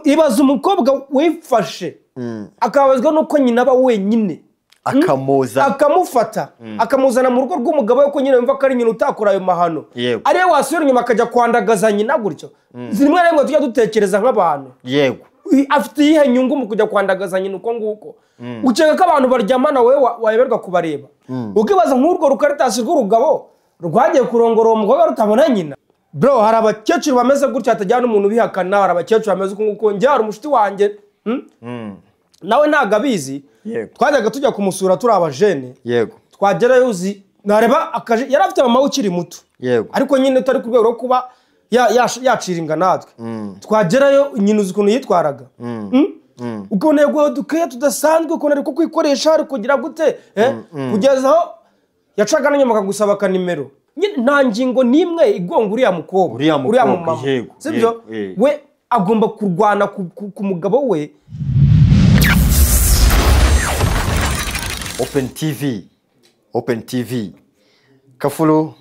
ibaza umukobwa wifashe akabazwa nuko nyina aba wenyine akamufata akamuzana mu rugo rw'umugabo we ko nyine yumva ko ari nyina utakora ayo mahano ariyo wasubira inyuma akajya kwandagaza nyina gutyo rimwe na rimwe tujya dutekereza nk'abantu yego afite iyihe nyungu mu kujya kwandagaza nyina uko nguko ukeka ko abantu baryamana wowe wayoberwa kubareba ukibaza nk'urwo rukaritasi rw'urugabo rwagiye kurongora uwo mukobwa rutabona nyina bro hari abakecuru bameze gutya hatajyana n'umuntu ubihakana hari abakecuru bameze uko nguko njye hari umushuti wanjye nawe ntago abizi twajyaga tujya kumusura turi abajene twagerayo uzi nareba yari afite mama ukiri muto ariko nyine tutari ku rwego rwo kuba yaciringa natwe twagerayo nyine uzi ukuntu yitwaraga ukuntu yego dukeya tudasanzwe ukuntu ari kwikoresha ari kugira gute kugeza aho yacaga n'inyuma akagusaba akanimero nta ngingo n'imwe igonga uriya mukobwa uriya mumama sibyo we agomba kurwana ku mugabo we. Open TV Kafulu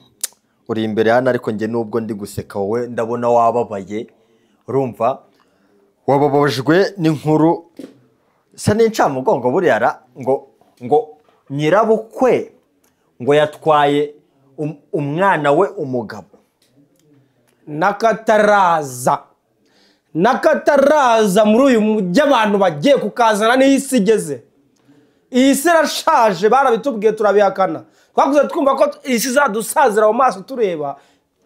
uri imbere hano ariko nge nubwo ndi guseka wowe ndabona wababaye urumva wababajwe n'inkuru sa n'incamugongo buriya ngo nyirabukwe ngo yatwaye umwana we umugabo nakataraza muri uyu mujyi abantu bagiye kukazana n'isi igeze iyi si irashaje barabitubwiye turabihakana twakuze twumva ko iyi si izadusazira mu maso tureba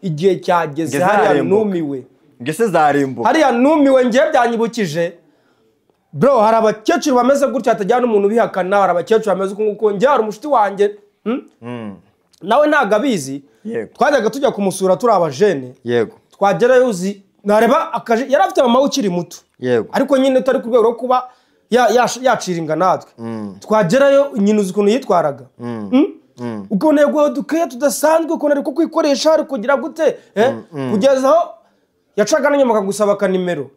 igihe cyageze hariya numiwe ngese zarimbuka hariya numiwe ngiye byanyibukije bro hari abakecuru bameze gutya hatajyana n'umuntu ubihakana hari abakecuru bameze uko nguko njye hari umushuti wanjye nawe ntago abizi twajyaga tujya kumusura turi abajene twagerayo uzi nareba yari afite mama ukiri muto ariko nyine tutari ku rwego rwo kuba yaciringa natwe twagerayo nyine uzi ukuntu yitwaraga ukuntu yego dukeya tudasanzwe ukuntu ari kwikoresha ari kugira gute kugeza aho yacaga n'inyuma akagusaba akanimero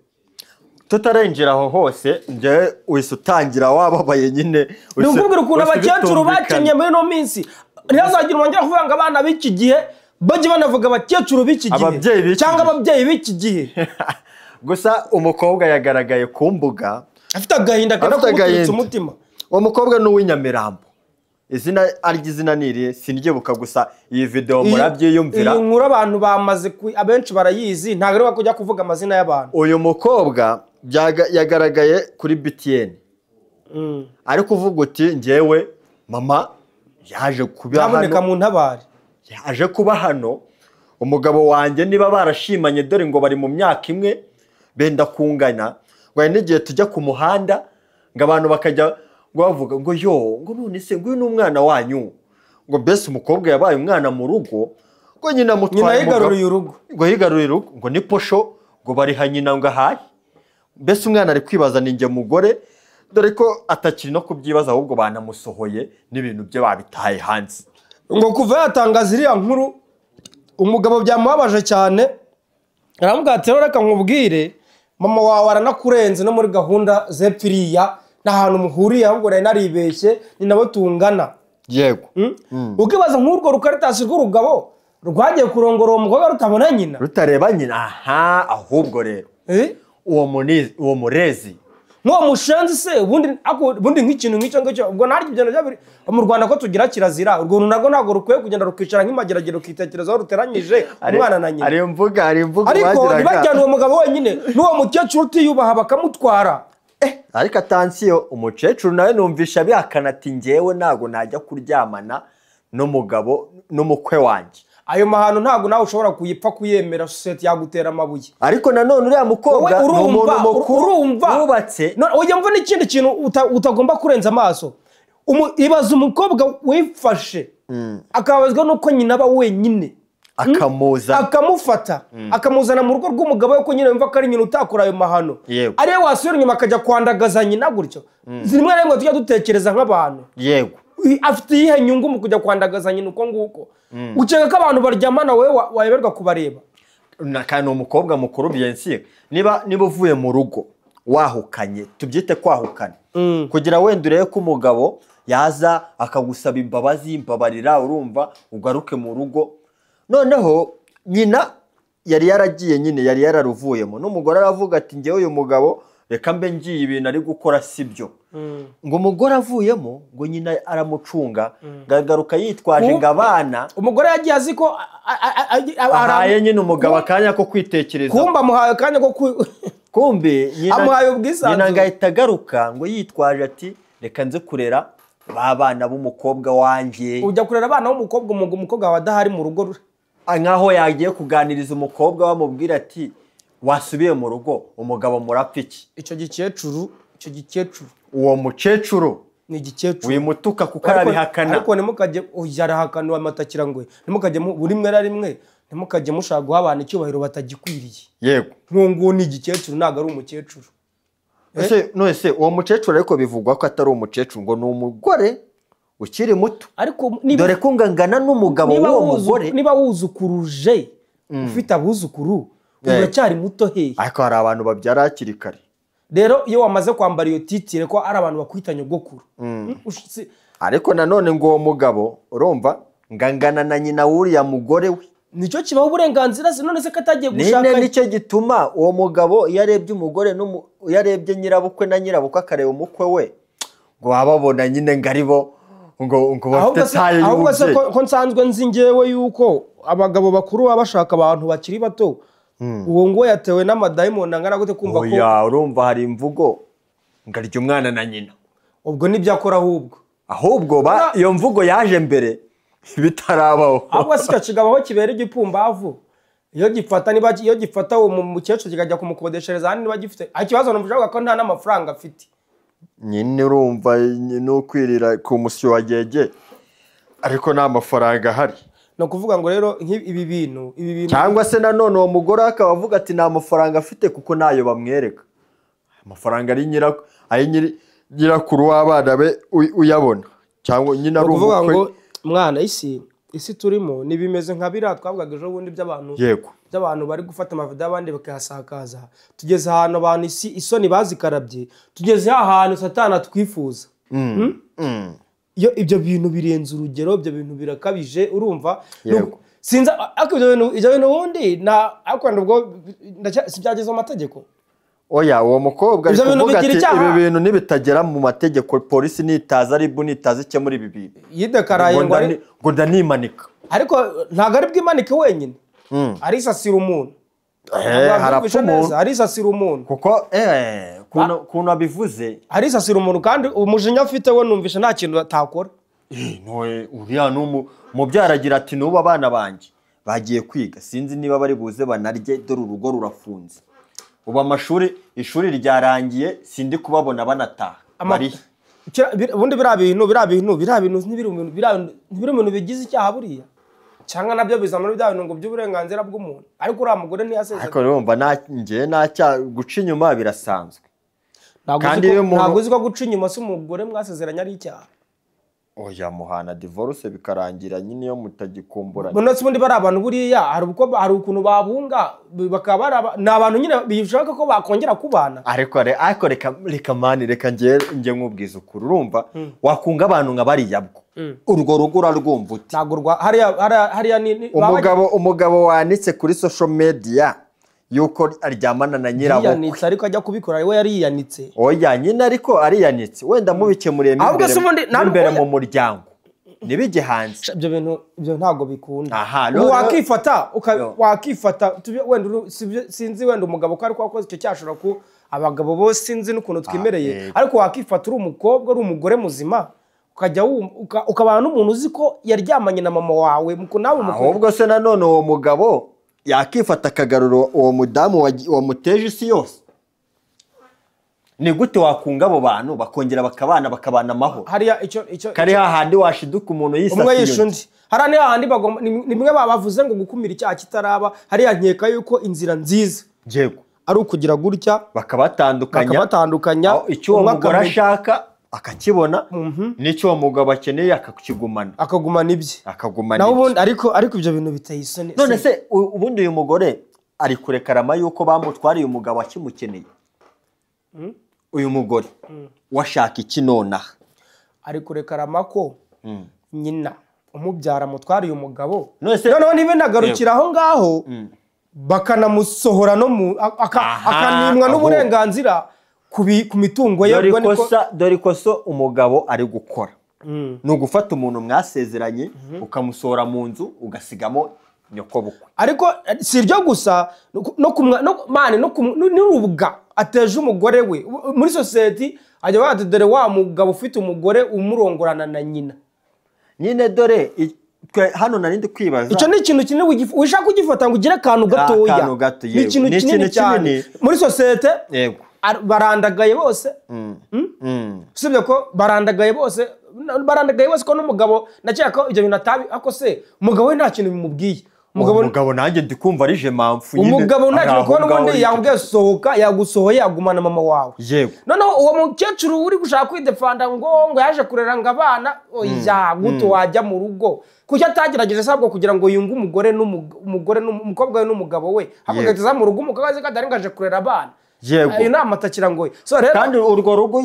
tutarenjira aho hose nje wese utangira wababaye nyine ukubwira ukuntu abakecuru bakenye muri no minsi ntihazagira umwongera kuvuga ngo abana b'iki gihe bajye banavuga abakecuru b'iki gihe cyangwa ababyeyi b'iki gihe gusa umukobwa yagaragaye ku mbuga afite agahinda karakuturutse umutima uwo mukobwa ni uw'inyamirambo izina niriye sinryibuka gusa iyi video murabyiyumvira iyi nkuru abantu bamaze abenshi barayizi ntabwo ari kujya kuvuga amazina y'abantu uyu mukobwa yagaragaye kuri BTN ari kuvuga uti njyewe mama yaje kuba hano mu ntabari yaje kuba hano umugabo wanjye niba barashimanye dore ngo bari mu myaka imwe benda kungana ngo n'igihe tujya ku muhanda ngo abantu bakajya bavuga ngo ngo none se ngo uyu ni umwana wanyu ngo mbese umukobwa yabaye umwana mu rugo ngo nyina amutwaye yigaruriye urugo ngo yigaruriye urugo ngo ni posho ngo bariha nyina ngo ahaye mbese umwana ari kwibaza ninjye mugore dore ko atakiri no kubyibaza ahubwo banamusohoye n'ibintu bye babitaye hanze ngo kuva yatangaza iriya nkuru umugabo byamubabaje cyane aramubwira ati reka nkubwire mama wawe aranakurenze no muri gahunda zepfiriya n'ahantu muhuriye ahubwo nari naribeshye ni nabo tungana yego ukibaza nk'urwo rukaritasi rw'urugabo rwagiye kurongora uwo mukobwa rutabona nyina rutareba nyina ahubwo rero uwo murezi n'uwo mushenzi se ubundi nk'ikintu nk'icyo ngicyo ubwo ntaryo ibyo nabyo mu Rwanda ko tugira kirazira urwo narwo ntabwo rukwiye kugenda rukicara nk'imageragere ukitekereza aho ruteranyije umwana na nyina ari imvuga ariko ntibajyane uwo mugabo wenyine n'uwo mukecuru utiyubaha bakamutwara ariko atansiyo umukecuru nawe numvisha bihakana ati njyewe ntabwo najya kuryamana n'umugabo n'umukwe wanjye ayo mahano ntabwo nawe ushobora kuyipfa kuyemera sosiyete yagutera amabuye ariko nanone uriya mukobwa ni umuntu mukuru wubatse ujya mva n'ikindi kintu utagomba kurenza amaso ibaza umukobwa wifashe akabazwa nuko nyina aba wenyine akamufata akamuzana mu rugo rw'umugabo we ko nyine yumva ko ari nyina utakora ayo mahano ariyo wasubira inyuma akajya kwandagaza nyina gutyo rimwe na rimwe tujya dutekereza nk'abantu yego afite iyihe nyungu mu kujya kwandagaza nyina uko nguko ukeka ko abantu baryamana wowe wayoberwa kubareba kandi umukobwa mukuru byensiye niba uvuye mu rugo wahukanye tubyite kwahukana kugira wenda urebe ko umugabo yaza akagusaba imbabazi imbabarira urumva ugaruke mu rugo noneho nyina yari yaragiye nyine yari yararuvuyemo n'umugore aravuga ati ngewe uyu mugabo reka mbe ngiye ibintu ari gukora sibyo ngo umugore avuyemo ngo nyina aramucunga ngagaruka yitwaje ngo abana umugore yagiye azi ko ahaye nyine umugabo akanya ko kwitekereza kumba amuhaye akanya ko kumbe amuhaye ubwisanzure nyina ngahita agaruka ngo yitwaje ati reka nze kurera ba bana b'umukobwa wanjye ujya kurera abana b'umukobwa umukobwa wawe adahari mu rugo nkaho yagiye kuganiriza umukobwa bamubwira ati wasubiye mu rugo umugabo murapfa iki icyo gikecuru uwo mukecuru ni igikecuru wimutuka kuko arabihakana ariko ntimukajye yarahakana amatakira ngo ntimukajye buri rimwe na rimwe ntimukajye mushaka guha abantu icyubahiro batagikwiriye yego nk'uwo ni igikecuru ntabwo ari umukecuru ese uwo mukecuru ariko bivugwa ko atari umukecuru ngo ni umugore ukiri muto ariko dore ko ngangana n'umugabo w'uwo mugore niba wuzukuruje ufite abuzukuru uracyari muto hehe ariko hari abantu babyara hakiri kare rero iyo wamaze kwambara iyo titire ko ari abantu bakwita nyogokuru ariko nanone ngo uwo mugabo urumva ngangana na nyina w'uriya mugore we nicyo kibaho uburenganzira se none se ko atagiye gushaka nicyo gituma uwo mugabo iyo arebye umugore iyo arebye nyirabukwe na nyirabukwe akareba umukwe we ngo bababona nyine ngo aribo ngo bafite taye y'ububyeyi ahubwo se ko nsanzwe nzi ngewe yuko abagabo bakuru baba bashaka abantu bakiri bato uwo ngo yatewe n'amadayimoni angana gute kumva ko urumva hari imvugo ngo arya umwana na nyina ubwo nibyo akora ahubwo iyo mvugo yaje mbere bitarabaho ahubwo si kigabo aho kibera igipumbavu iyo gifata uwo mukecuru kikajya kumukodeshereza hano niba gifite ikibazo numva ko nta n'amafaranga afite nyine urumva n'ukwirira ku musyo wa gege ariko nta mafaranga ahari ni ukuvuga ngo rero ibi bintu cyangwa se nanone uwo mugore akaba avuga ati nta mafaranga afite kuko ntayo bamwereka amafaranga ari nyirakuru w'abana be uyabona cyangwa nyine ari ukuvuga ngo mwana isi turimo nibimeze nka biriya twavugaga ejo bundi by'abantu bari gufata amavido y'abandi bakayasakaza tugeze ahantu abantu isoni bazikarabye tugeze ahantu satana twifuza iyo ibyo bintu birenze urugero ibyo bintu birakabije urumva sinza ibyo bintu ubundi akwenda ubwo sibyageze mu mategeko oya uwo mukobwa ari kuvuga ati ibi bintu nibitagera mu mategeko polisi nitaza ribu nitaza icyo muri ibi bintu yidekaraye ngo ndanimanika ariko ntabwo ari bwimanike wenyine arisasira umuntu harapfa umuntu arisasira umuntu kuko ukuntu abivuze arisasira umuntu kandi umujinya afite we numvisha nta kintu atakora uriya umubyara agira ati n'ubu abana banjye bagiye kwiga sinzi niba bari buze banarye dore urugo rurafunze ubu ishuri ryarangiye sindi kubabona banataha ubundi biriya bintu ntibiri mu bintu bigize icyaha buriya cyangwa nabyo biza muri bya bintu ngo by'uburenganzira bw'umuntu ariko uriya mugore ntiyasezeranye ariko urumva guca inyuma birasanzwe ntabwo uzi ko guca inyuma si umugore mwasezeranye ari icyaha oya muhana divorce bikarangira nyine iyo mutagikumburanye none se ubundi bari abantu buriya hari ukuntu babunga bakaba ni abantu nyine bishaka ko bakongera kubana ariko reka mani reka njye nkubwiza ukuri urumva wakunga abantu nka bariya bwo urwo rugo urarwumva uti ntabwo hariya ni umugabo wanitse kuri social media yuko aryamana na nyirabukwe yiyanitse ariko ajya kubikora we yari yiyanitse oya nyine ariko ariyanitse wenda mubikemuriye imbere mu muryango ntibijye hanze ibyo bintu ntabwo bikunda wakifata wenda sinzi wenda umugabo ko ariko wakoze icyo cyashobora ku abagabo bose sinzi n'ukuntu twimereye ariko wakifata uri umukobwa uri umugore muzima ukajya ukabana n'umuntu uzi ko yaryamanye na mama wawe ahubwo se nanone uwo mugabo yakifata akagarura uwo mudamu wamuteje isi yose ni gute wakunga abo bantu bakongera bakabana amahoro kari hahandi washiduka umuntu yisasiye undi hariya hahandi ni bimwe bavuze ngo gukumira icyaha kitaraba hariya nkeka yuko inzira nziza ari ukugira gutya bakabatandukanya icyo uwo mugore ashaka akakibona n'icyo uwo mugabo akeneye akagumana ibye ariko ibyo bintu biteye isoni none se ubundi uyu mugore ari kurekarama yuko bamutwariye umugabo akimukeneye uyu mugore washaka iki nonaha ari kurekarama ko nyina umubyara amutwariye umugabo noneho ntibenagarukira aho ngaho bakanamusohora no mu akanimwa n'uburenganzira ku mitungo ye. Dore ikosa umugabo ari gukora ni ugufata umuntu mwasezeranye ukamusohora mu nzu ugasigamo nyokobukwe. Ariko si iryo gusa n'urubuga ateje umugore we muri society ajya badodere wa mugabo ufite umugore umurongorana na nyina. Nyine dore hano narindi kwibaza icyo ni ikintu kinini wishaka kugifata ngo ugire akantu gatoya. Ni ikintu kinini cyane muri society. Yego barandagaye bose. Usibye ko barandagaye bose ko n'umugabo nakeka ko ibyo bintu atabi ako se umugabo we nta kintu bimubwiye. Umugabo nanjye ndikumva ari je mpamvu nyine. Umugabo nta kintu kubona ubundi yambwiye sohoka yagusohoye yagumana mama wawe. Yego noneho uwo mukecuru uri gushaka kwidefanda ngo yaje kurera ngo abana oya guto wajya mu rugo kuki atagerageje sabwo kugira ngo yunge umugore n'umukobwa we n'umugabo we hakugeza mu rugo umugabo azi kadari ngaje kurera abana. Yego ayo namatakira ngo so rero kandi urwo rugo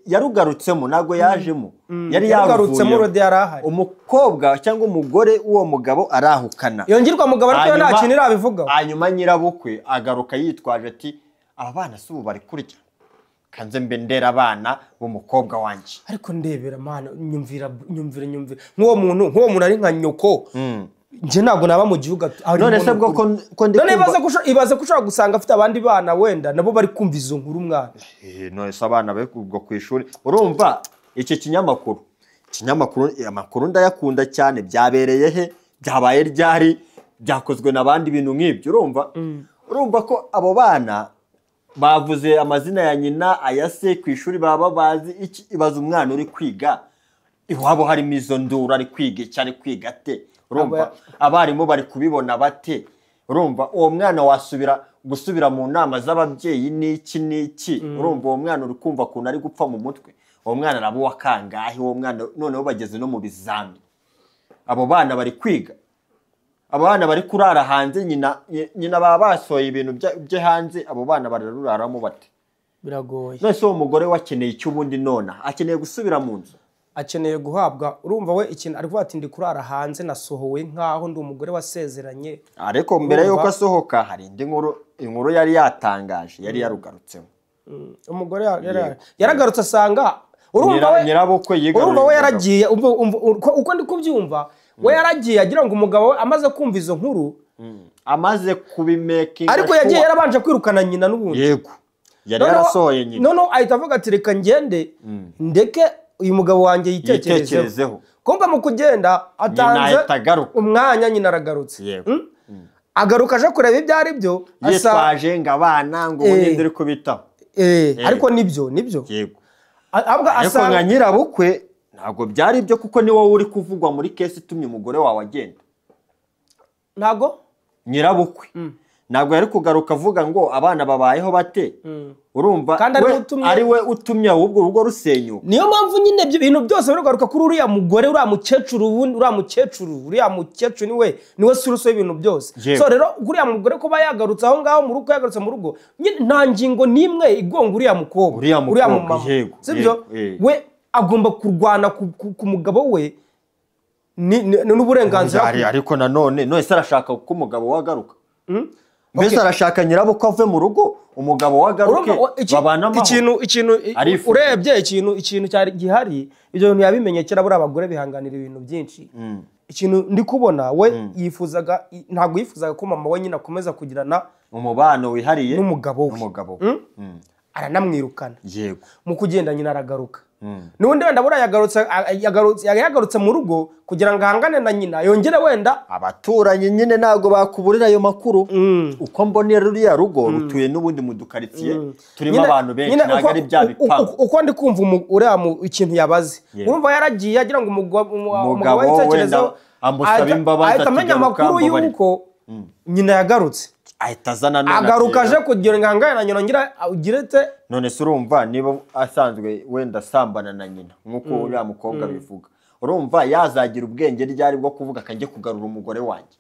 yarugarutsemo nago yajemo yari yarugarutsemo rode yarahari umukobwa cyangwa umugore uwo mugabo arahukana yongirwa mugabo ariko nta kintu irabivuga. Hanyuma nyirabukwe agaruka yitwaje ati aba bana subu bari kurya kanze mbe ndera abana b'umukobwa wanje. Ariko ndebera mana nyumvira nk'uwo muntu ari nka nyoko nje ntabwo naba mu gihugu. None se bwo ko ndi ibaze ko ushaka gusanga afite abandi bana wenda nabo bari kumva izo nkuru mwana. None se abana be kubwo ku ishuri urumva iki kinyamakuru amakuru ndayakunda cyane. Byabereye he byabaye ryari byakozwe nabandi bintu nk'ibyo urumva ko abo bana bavuze amazina ya nyina ayase ku ishuri baba bazi iki. Ibaza umwana uri kwiga iwabo harimo izo nduru ari kwiga cyane kwiga te urumva abarimu bari kubibona bate urumva uwo mwana gusubira mu nama z'ababyeyi n'iki urumva uwo mwana uri kumva kuntu ari gupfa mu mutwe. Uwo mwana arabo wakangahe uwo mwana noneho bageze no mu bizami. Abo bana bari kwiga abana bari kurara hanze nyina baba basohoye ibintu bye hanze. Abo bana bararuraramo bate biragoye. None se uwo mugore wakeneye icyo ubundi nona akeneye gusubira mu nzu akeneye guhabwa urumva we ikintu ari kuvuga ati ndi kurara hanze nasohowe nkaho ndi umugore wasezeranye. Ariko mbere yuko asohoka hari indi inkuru yari yatangaje yari yarugarutsemo. Umugore yaragarutse asanga urumva we yaragiye uko ndi kubyumva we yaragiye agira ngo umugabo we amaze kumva izo nkuru amaze kubimekinga ariko yagiye yarabanje kwirukana nyina n'ubundi. Yego yari yarasohoye nyina none ahita avuga ati reka ngende ndeke uyu mugabo wanjye yitekerezeho. Kumva mu kugenda atanze umwanya nyina aragarutse. Agaruka aje kureba ibyo ari byo yitwaje ngo abana ngo ubundi uri kubitaho. Ariko nibyo yego ariko nka nyirabukwe ntabwo byari byo kuko ni wowe uri kuvugwa muri case itumye umugore wawe agenda. Ntago nyirabukwe ntabwo yari kugaruka avuga ngo abana babayeho bate urumva ari we utumye ahubwo urugo rusenyuka. Niyo mpamvu nyine ibyo bintu byose bigaruka kuri uriya mugore uriya mukecuru niwe suruso y'ibintu byose. So rero uriya mugore kuba yagarutse aho ngaho mu rugo yagarutse mu rugo nta ngingo nimwe igonga uriya mukobwa uriya mumama sibyo. We agomba kurwana ku mugabo we n'uburenganzira. Ariko none se arashaka ko umugabo wagaruka mbese arashaka nyirabukwe ave mu rugo umugabo wagaruke babana amahoro. Ikintu urebye ikintu cyari gihari ibyo bintu yabimenyekera buri abagore bihanganira ibintu byinshi. Ikintu ndi kubona we ntabwo yifuzaga ko mama we nyine akomeza kugirana umubano wihariye n'umugabo we. Aranamwirukana mu kugenda nyine aragaruka. Nubundi wenda buriya yagarutse mu rugo kugira ngo ahangane na nyina yongere wenda abaturanyi nyine ntabwo bakuburira ayo makuru. Uko mbonera ruriya rugo rutuye n'ubundi mu dukaritsiye turimo abantu benshi ntabwo ari bya bipangu. Uko ndi kumva uriya ikintu yabaze urumva yaragiye agira ngo umugabo yitekerezeho amusaba imbabazi atamenya amakuru y'uko nyina yagarutse ahita azana none agaruka aje kugira ngo ahangane na nyina ngira ugirete. None se urumva niba asanzwe wenda sambana na nyina nk'uko uriya mukobwa bivuga urumva yazagira ubwenge ryari bwo kuvuga akajye kugarura umugore wanjye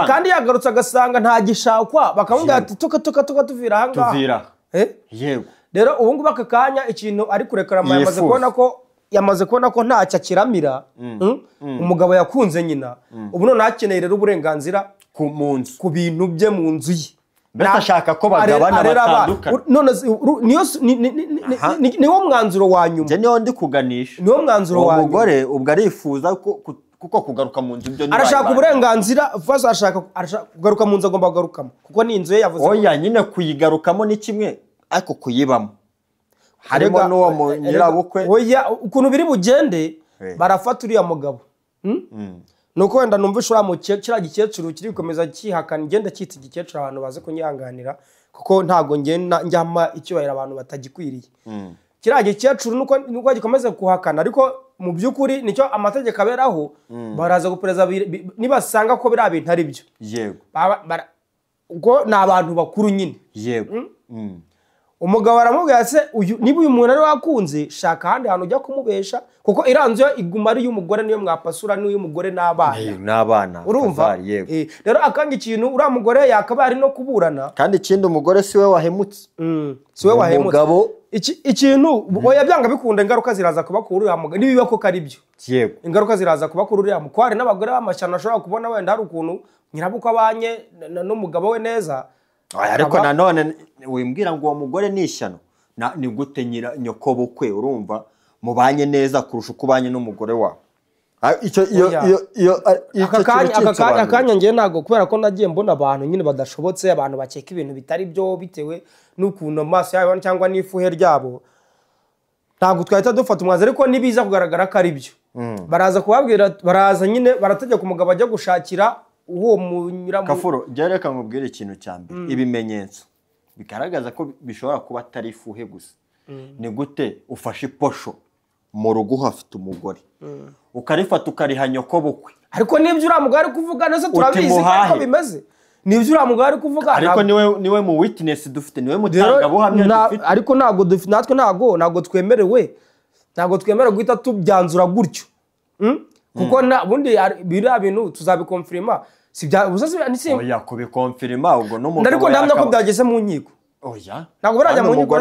kandi yagarutse agasanga nta gishakwa bakamubwira ati tuka tuvira aha ngaha. Yego rero ubu ngubu aka kanya ikintu ari kurekarama yamaze kubona ko ntacyo akiramira umugabo yakunze nyina ubu none akeneye rero uburenganzira ku munsi ku bintu bye mu nzu ye mbese ashaka ko bagabana batandukana none niwo mwanzuro wa nyuma njye niho ndi kuganisha niwo mwanzuro wa nyuma umugore ubwo arifuza kuko kugaruka mu nzu ibyo arashaka uburenganzira fasa arashaka kugaruka mu nzu agomba kugarukamo kuko ni inzu ye yavuze oya nyine kuyigarukamo ni kimwe ariko kuyibamo harimo n'uwo mu nyirabukwe oya ukuntu biri bugende barafata uriya mugabo nuko wenda numva ushobora kiriya gikecuru kiri gukomeza kihakana igenda cyita igikecuru abantu baze kunyihanganira kuko ntago njyama icyubahiro abantu batagikwiriye kiriya gikecuru nuko gikomeza kuhakana ariko mu by'ukuri nicyo amategeko aberaho baraza gupereza nibasanga ko biriya bintu ari byo yego ubwo ni abantu bakuru nyine yego umugabo aramubwira se niba uyu muntu ari wakunze shaka ahandi hantu ujya kumubesha kuko iranzu yo iguma ari y'umugore niyo mwapasura n'iy'umugore n'abana urumva rero akanga ikintu uriya mugore yakaba ari no kuburana kandi ikindi umugore siwe wahemutse siwe wahemutse umugabo ikintu oya byanga bikunda ingaruka ziraza kuba kuri uriya mugabo nibiba ko ari byo yego ingaruka ziraza kuba kuri uriya mugabo hari n'abagore b'amashyano ashobora kubona wenda hari ukuntu nyirabukwe abanye n'umugabo we neza ariko nanone wimbwira ngo uwo mugore ni ishyano ni gute nyokobukwe urumva mubanye neza kurusha uko ubanye n'umugore wawe akanya ngewe ntabwo kubera ko nagiye mbona abantu nyine badashobotse abantu bakeka ibintu bitari byo bitewe n'ukuntu amaso yabo cyangwa n'ifuhe ryabo ntabwo twahita dufata umwanzuro ariko nibiza kugaragara ko ari byo baraza kubabwira baraza nyine barategeka umugabo ajya gushakira uwo munyuramo Kafuro reka nkubwire ikintu cya mbere ibimenyetso bigaragaza ko bishobora kuba atari ifuhe gusa ni gute ufashe iposho mu rugo uhafite umugore ukarifata ukariha nyokobukwe ariko nibyo uriya mugore ari kuvuga neza turabizi ko bimeze nibyo uriya mugore ari kuvuga ariko niwe mu witness dufite niwe mutangabuhamya dufite ariko natwe ntabwo twemerewe guhita tubyanzura gutyo kuko ubundi biriya bintu tuzabikonfirima oya kubikonfirima ubwo n'umugabo ariko ndamya ko byageze mu nkiko oya ntabwo barajya mu nkiko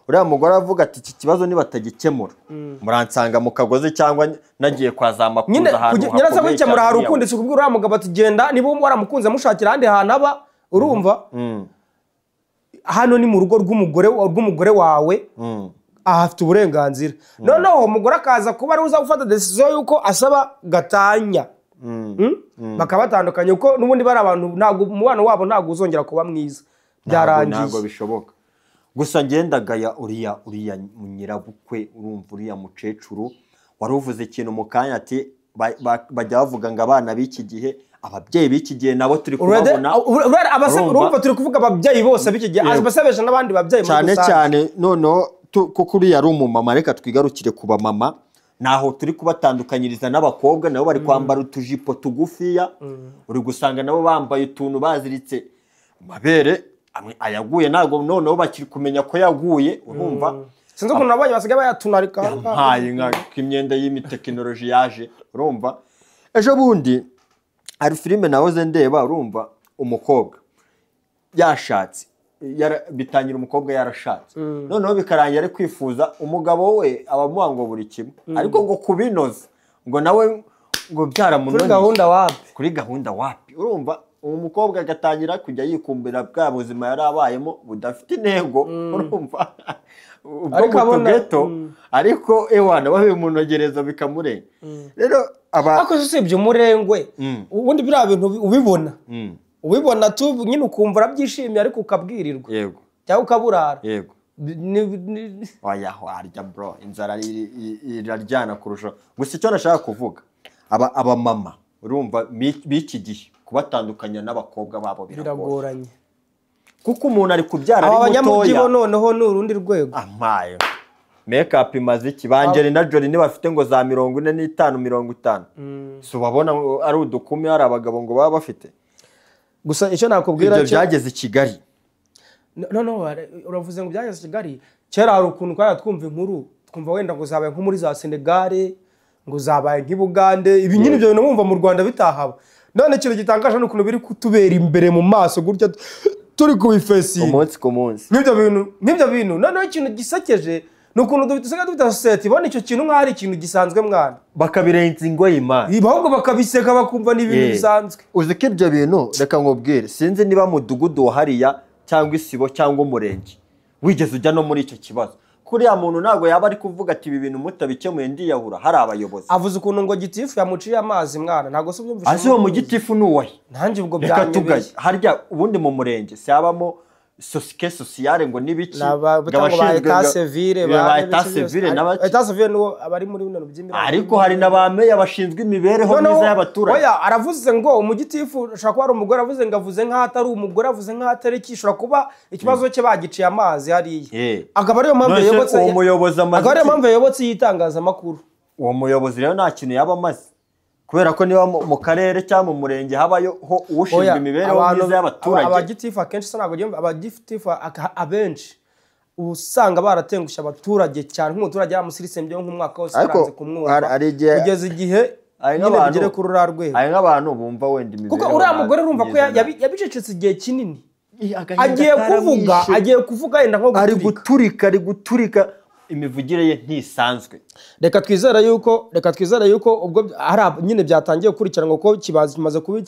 uriya mugore avuga ati iki kibazo nibatagikemura muransanga mu kagozi cyangwa nagiye kwa za makuza ahantu nyiraza gukemura hari ukundi si kubwira uriya mugabo ati genda niba waramukunze mushakira ahandi hantu aba urumva hano ni mu rugo rw'umugore wawe ahafite uburenganzira noneho umugore akaza kuba ari uza gufata decision yuko asaba gatanya bakaba batandukanye kuko n'ubundi bari abantu ntabwo umubano wabo ntabwo uzongera kuba mwiza byarangiye ntabwo bishoboka gusa ngendagaya uriya nyirabukwe urumva uriya mukecuru wari uvuze ikintu mu kanya ati bajya bavuga ngo abana b'iki gihe ababyeyi b'iki gihe nabo turi kubabona urumva turi kuvuga ababyeyi bose b'iki gihe abasabesha n'abandi babyeyi cyane cyane noneho kuko uriya ari umumama reka twigarukire ku bamama naho turi kubatandukanyiriza n'abakobwa nabo bari kwambara utujipo tugufiya uri gusanga nabo bambaye utuntu baziritse mabere ayaguye ntabwo noneho bakiri kumenya ko yaguye urumva sinzi ukuntu nabonye basigaye bayatunarika yampaye nk'imyenda y'imitekinoloji yaje urumva ejo bundi hari filime nahoze ndeba urumva umukobwa yashatse bitangira umukobwa yarashatse noneho bikarangira ari kwifuza umugabo we abamuha ngo buri kimwe ariko ngo kubinoza ngo nawe ngo byaramunaniye kuri gahunda wapi urumva uwo mukobwa agatangira kujya yikumbira bwa buzima yari abayemo budafite intego urumva ubwo mutugeto ariko ewana babimunogereza bikamurenga rero ariko usibye umurengwe ubundi biriya bintu ubibona tu nyine ukumva urabyishimiye ariko ukabwirirwa yego cyangwa ukaburara yego oya warya bro inzara iraryana kurusha gusa icyo nashaka kuvuga abamama urumva b'iki gihe kubatandukanya n'abakobwa babo biragoranye kuko umuntu ari kubyara ari mutoya abanyamujyi noneho ni urundi rwego amaye make up imaze iki bangere na Jolie ni bafite ngo za 45 50 so babona ari udukumi hari abagabo ngo baba bafite gusa icyo nakubwira cyo byageze i Kigali no uravuze ngo byageze i Kigali kera hari ukuntu kwara twumva inkuru twumva wenda ngo zabaye nko muri za Senegal ngo zabaye nk'Ibugande ibi nyine byo numva mu Rwanda bitahaba none ikintu gitangaje n'ukuntu biri kutubera imbere mu maso gutya turi kubifesinga umunsi ku munsi n'ibyo bintu none ikintu gisakeje nukuntu dufite society ibona icyo kintu nk'aho ari ikintu gisanzwe mwana bakabirenza ingoyi imana ahubwo bakabiseka bakumva n'ibintu bisanzwe uzi ko ibyo bintu reka nkubwire sinzi niba mudugudu wahariya cyangwa isibo cyangwa umurenge wigeze ujya no muri icyo kibazo kuriya muntu ntabwo yaba ari kuvuga ati ibi bintu mutabikemuye ndiyahura hari abayobozi avuze ukuntu ngo gitifu yamuciye amazi mwana ntabwo se ubyumvise azi uwo mu gitifu nuwahe nanjye ubwo byanyobeye harya ubundi mu murenge cyabamo sosike sociale ngo nibiki gabashinzwe ba etat civile etat civile no abari muri bino by'imira ariko hari nabameya bashinzwe imibereho myiza y'abaturage oya aravuze ngo umugitifu ushaka kuba ari umugore avuze ngo avuze nka atari umugore avuze nka atari kishura kuba ikibazo cye bagiciye amazi hariya akaba ariyo mpamvu yobotse uwo muyobozi amaze akaba ariyo mpamvu yobotse yitangazamakuru uwo muyobozi rero nta kintu yaba amaze kubera ko niba mu karere cyangwa mu murenge habayo ushinzwe imibereho myiza y'abaturage abagitifu akenshi se ntabwo abagitifu abenshi usanga baratengushye abaturage cyane nk'umuturage yamusirisembeho nk'umwaka wose yaranze kumwumva kugeza igihe nyine bigere kuri uriya rwego hari nk'abantu bumva wenda imibereho kuko uriya mugore urumva ko yabicecetse igihe kinini agiye kuvuga yenda nko ari guturika imivugire ye ntisanzwe reka twizere yuko ubwo nyine byatangiye gukurikiranwa ko kimaze kuba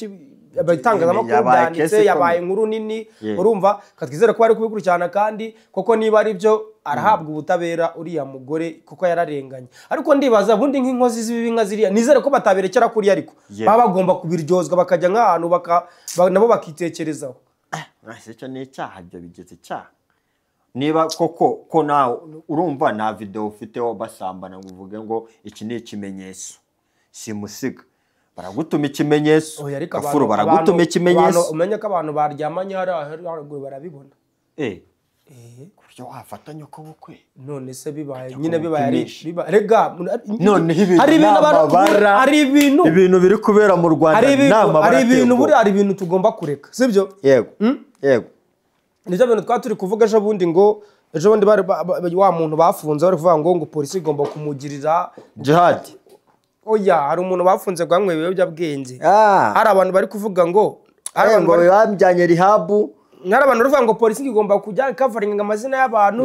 itangazamakuru byanditse yabaye inkuru nini urumva katwizere ko bari kubikurikirana kandi koko niba ari byo arahabwa ubutabera uriya mugore kuko yararenganye ariko ndibaza bundi nk'inkozi z'ibibi nka ziriya nizere ko bataberekera kuri ariko baba bagomba kubiryozwa bakajya nk'ahantu nabo bakitekerezaho icyo ni icyaha byo bigeze icyaha niba koko ko nawe urumva nta video ufiteho basambana ngo uvuge ngo iki ni ikimenyetso simusiga baragutuma ikimenyetso gafuru baragutuma ikimenyetso umenye ko abantu baryamanye haruguru barabibona kuryo wafatanya uko bukwe none se bibaye nyine bibaye rega none hari ibintu biri kubera mu Rwanda hari ibintu tugomba kureka sibyo yego nibyo bintu twari turi kuvuga ejo bundi ngo ejo bundi wa muntu bafunze bari kuvuga ngo polisi igomba kumugirira jihad oya hari umuntu bafunze gwanywe ibiyobyabwenge hari abantu bari kuvuga ngo bamjyanye rihabu hari abantu bavuga ngo polisi igomba kujya covering amazina y'abantu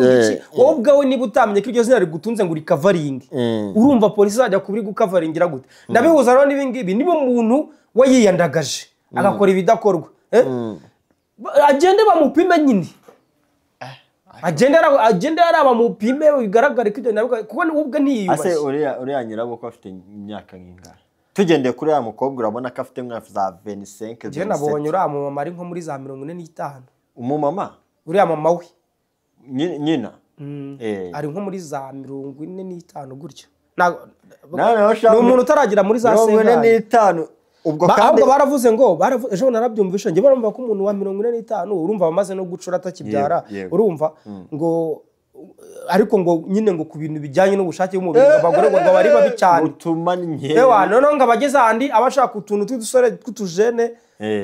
wowe ubwawe niba utamenye ko iryo zina rigutunze ngo uri covering urumva polisi izajya kubiri gucoveringira gute ndabihuza rero n'ibingibi niba umuntu we yiyandagaje agakora ibidakorwa agende bamupime nyine agende yaraba mupime bigaragare ko ibyo nabwo kuko ubwe ntiyiyubashye uriya nyirabo ko afite imyaka nk'ingana tugendeye kuri ya mukobwa urabona ko afite mwaka za 25 je nabonye uriya mama ari nko muri za 45 umumama uriya mama we nyina ari nko muri za 45 gutyo ni umuntu utaragira muri za 45 ubwo kandi baravuze ngo ejo narabyumvisha nge barumva ko umuntu wa 45 urumva bamaze no gucura atakibyara urumva ngo ariko ngo nyine ngo ku bintu bijyanye n'ubushake bw'umubiri abagore ngo bari babi cyane ewa none ngo abageze ahandi abashaka utuntu tw'udusore tw'utujene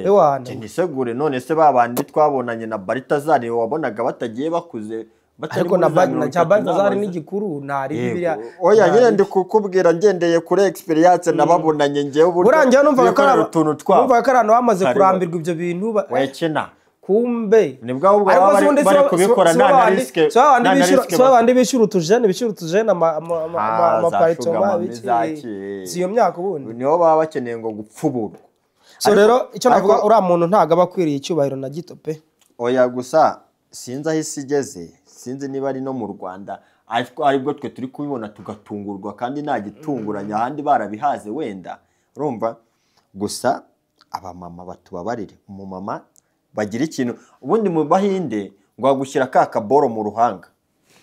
ewa nisegure none se babandi twabonanye na Baritazari wabonaga batagiye bakuze ariko na Baritazari n'igikuru ntari bibiriya oya nyine ndi kukubwira ngendeye kuri experience nababonanye ngewe burangiye numva ko ari bamaze kurambirwa ibyo bintu wekena kumbe nibwo ahubwo bari kubikora nta risk abandi bishyura utujene amaparito si iyo myaka ubundi niho baba bakeneye ngo gupfuburwa so rero icyo navuga uriya muntu ntago aba akwiriye icyubahiro na gito pe oya gusa sinzi aho isi igeze sinzi niba ari no mu Rwanda aribwo twe turi kubibona tugatungurwa kandi nta gitunguranya ahandi barabihaze wenda urumva gusa abamama batubabarire umumama bagira ikintu ubundi mu Bahinde ngo agushyira ka kaboro mu ruhanga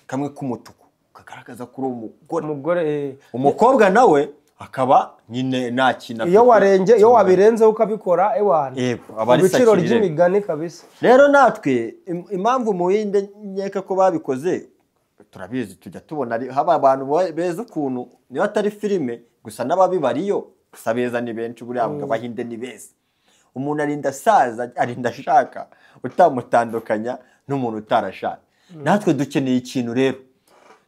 kamwe k'umutuku kagaragaza kuri umugore umukobwa nawe akaba nyine nta kintu iyo wabirenze ukabikora ewana ibiciro ry'imigani kabisa rero natwe impamvu mu Bahinde nyeka ko babikoze turabizi tujya tubona haba abantu beza ukuntu niba atari filime gusa n'ababibariyo gusa beza ni benshi buriya Bahinde ni beza umuntu arinda saza arinda ashaka utamutandukanya n'umuntu utarashaka natwe dukeneye ikintu rero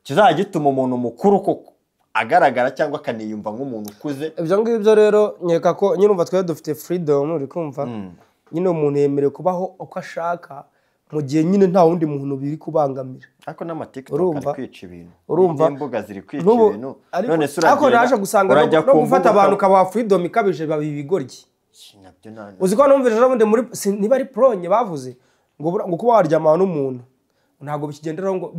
kizajya gituma umuntu mukuru koko agaragara cyangwa akaniyumva nk'umuntu ukuze ibyo ngibyo rero nyeka ko nyine umva twe dufite freedom uri kumva nyine umuntu yemerewe kubaho uko ashaka mu gihe nyine nta wundi muntu biri kubangamira. Ariko n'amatiktok ari kwica ibintu. Urumva imbuga ziri kwica ibintu. None se ariko naje gusanga no gufata abantu kabaha freedom ikabije babibigoryi. Uzi ko numvira n'ubundi muri niba ari pronye bavuze ngo kuba waryamana n'umuntu ntago bikigendera ngo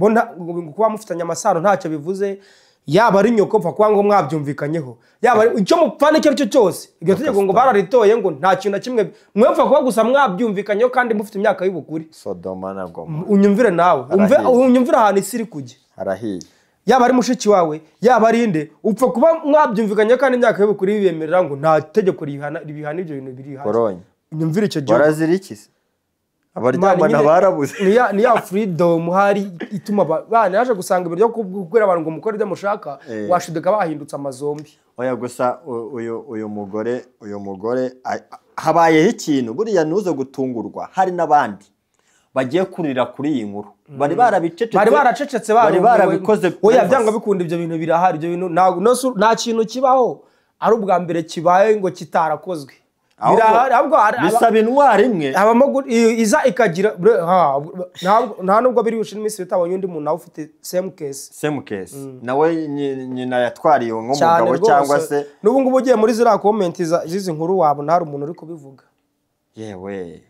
kuba mufitanye amasano ntacyo bivuze, yaba ari nyoko pfa kwa ngo mwabyumvikanyeho, yaba icyo mupfana icyo cyose ibyo tegeko ngo bararitoye ngo nta kintu na kimwe mwepfa kuba gusa mwabyumvikanyeho kandi mufite imyaka y'ubukuri. Sodoma na Gomora. Unyumvire nawe unyumvire ahantu isi iri kujya. Harahiye. Yaba ari mushiki wawe yaba ari inde upfa kuba mwabyumvikanye kandi imyaka y'ubukuri bibemerera ngo nta tegeko ribihana ibyo bintu biri hasi. Unyumvire icyo gihe barazirikiza abaryamana barabuze ni ya freedom hari ituma bana yaje gusanga ibiryo kubwira abantu ngo mukore ibyo mushaka washiduka bahindutse amazombi. Oya gusa uyu mugore habayeho ikintu buriya nuze gutungurwa hari n'abandi bagiye kurira kuri iyi nkuru bari baracecetse bari barabikoze. Oya byanga bikunda ibyo bintu birahari, ibyo bintu nta kintu kibaho ari ubwa mbere kibaye ngo kitarakozwe. Bisaba intwari imwe iza ikagira nta nubwo biri bushira iminsi bitabonye undi muntu nawe ufite same case nawe nyina yatwariye nk'umugabo cyangwa se n'ubu ngubu ugiye muri ziriya comment zizi nkuru wabona hari umuntu uri kubivuga yewe.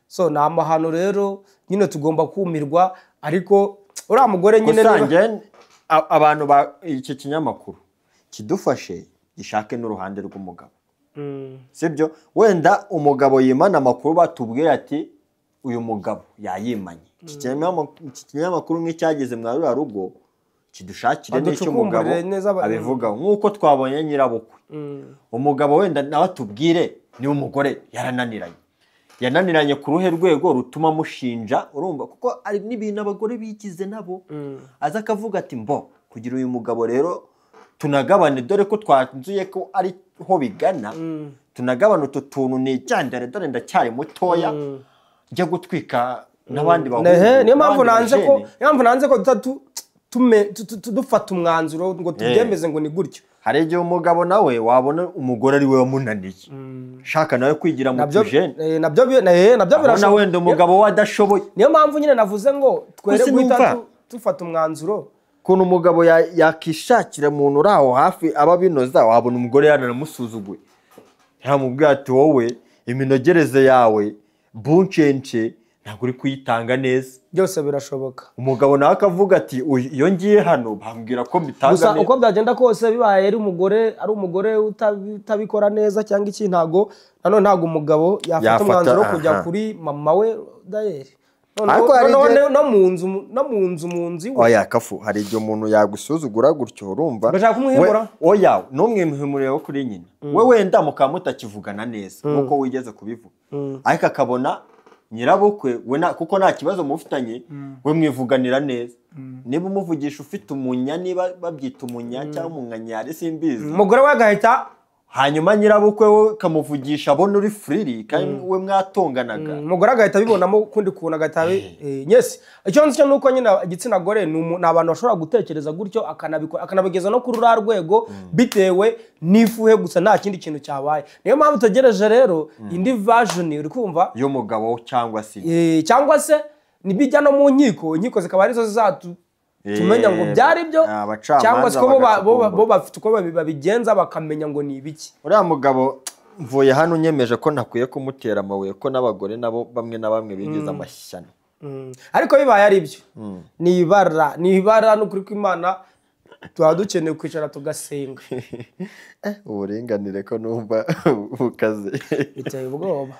So ni amahano rero nyine tugomba kumirwa, ariko uriya mugore nyine abantu iki kinyamakuru kidufashe gishake n'uruhande rw'umugabo. Sibyo wenda umugabo yimana amakuru batubwira ati uyu mugabo yayimanye. Iki kinyamakuru nk'icyageze mwa rura rugo kidushakire n'icyo umugabo abivuga nk'uko twabonye nyirabukwe. Umugabo wenda nawe atubwire ni umugore yananiranye ku ruhe rwego rutuma mushinja. Urumva kuko ari n'ibintu abagore bigize nabo aza akavuga ati mbo kugira uyu mugabo rero tunagabane dore ko twanzuye ko ari ho bigana tunagabana utu tuntu ni cyandare dore ndacyari mutoya njya gutwika n'abandi bahungu. Niyo mpamvu nanze ko dufata umwanzuro ngo tubyemeze ngo ni gutyo. Hari igihe umugabo nawe wabona umugore ari we wamunaniye shaka nawe kwigira mu tujene nabyo birashoboka wenda umugabo wadashoboye. Niyo mpamvu nyine navuze ngo twere guhita dufata umwanzuro kuntu umugabo yakishakira umuntu uri aho hafi aba binoza wabona umugore yaranamusuzuguye yamubwira ati wowe iminogereze yawe buncenche ntabwo uri kuyitanga neza. Byose birashoboka. Umugabo nawe akavuga ati iyo ngiye hano bambwira ko mbitanga neza. Gusa uko byagenda kose bibaye ari umugore utabikora neza cyangwa iki ntago umugabo yafata umwanzuro kujya kuri mama we dayeri. No mu nzu iwe. Oya kafu hari igihe umuntu yagusuzugura gutyo urumva bashaka kumwihemura. Oya n'umwimihemurire wo kuri nyina we wenda mukamutacivugana neza nkuko wigeze kubivuga ariko akabona nyirabukwe we kuko nta kibazo mufitanye we mwivuganira neza. Niba umuvugisha ufite umunya niba babyita umunya cyangwa umwanyari simbizi umugore we agahita hanyuma nyirabukwe we kamuvugisha abona uri free kandi we mwatonganaga umugore agahita bibonamo kundi kuntu agahita yes. Icyo nzi cyo nuko nyine igitsina gore ni abantu bashobora gutekereza gutyo akanabigeza no kuri ura rwego bitewe n'ifuhe gusa nta kindi kintu cyabaye. Niyo mpamvu tugereje rero indi version uri kumva y'umugabo cyangwa se nibijya no mu inkiko zikaba arizo zizatu tumenya ngo byari byo cyangwa se ko bo bafite uko babigenza bakamenya ngo ni ibiki. Uriya mugabo mvuye hano nyemeje ko ntakwiye kumutera amabuye ko n'abagore nabo bamwe na bamwe bigize amashyano. Ariko bibaye ari byo ni ibara n'ukuri kw'Imana tuba dukeneye kwicara tugasenga. Uburinganire ko numva bukaze biteye ubwoba.